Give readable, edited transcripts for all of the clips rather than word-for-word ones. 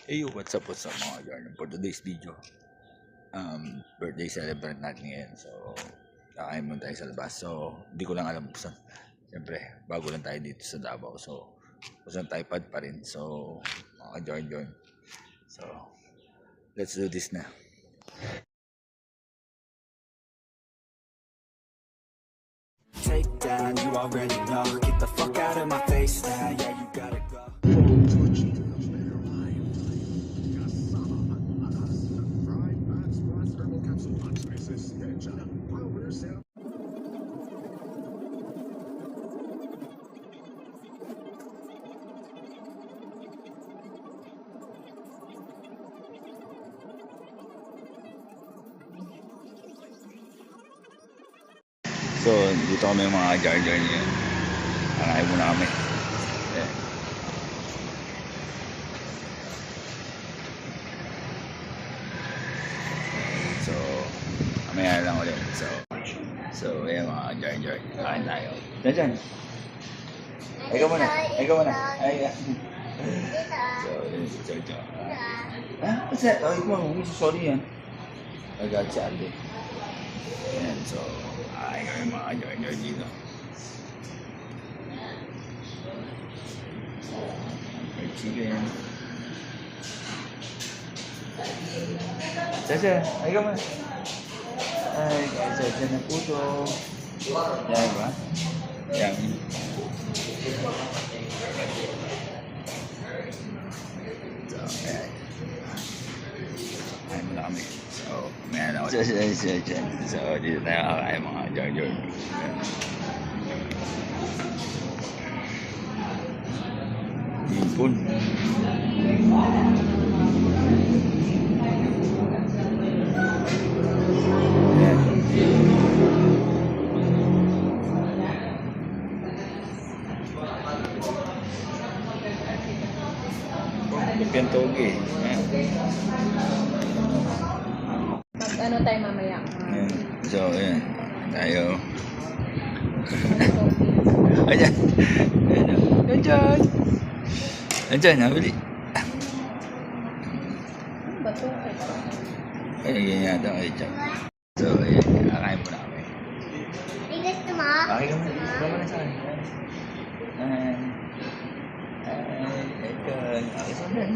Hey, what's up mga Jordan? For today's video, birthday celebrant natin ngayon. So, kakain muna tayo sa labas. So, hindi ko lang alam kung saan. Siyempre, bago lang tayo dito sa Davao. So, kung saan tayo pa rin. So, mga Jordan. So, let's do this na. Take down, you already know. Get the fuck out of my face now. Yeah, you gotta go. So, dito kami mga Jordan niya. Kakain muna kami. Ayan. So, mamaya lang ulit. So, ayan mga Jordan. Kain tayo. Diyan. Ikaw muna. Ay, so, yun si Jojo. What's that? Oh, ikaw, sorry yan. I got you, Aldi. Ayan, so, ay, kami mga Jordan dito. May chicken. Chacha, ikaw muna. Ay, Chacha na puto. Yan ba? Yan. So, ayan. Kain muna kami. So, may ako. So, dito tayo kakain mga Jordan. Ipon. Lumpiang toge. Ano tayo mamaya? Ayan. So, ayan. Tayo. Ayan. Ayan. Ayan, nabili. Ano ba ito? Ayan, ganyan yata kayo dyan. So, ayan. Kakain mo na kami. Gusto mo? Okay ka muna. Ikaw muna sa akin. Ayan. Ito. Okay, so then.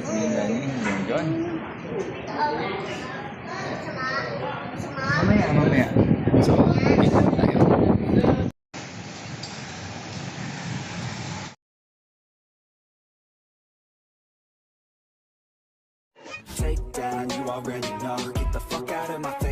Ayan, John. Mamaya. So, wait lang tayo. Take down, you already know. Get the fuck out of my face.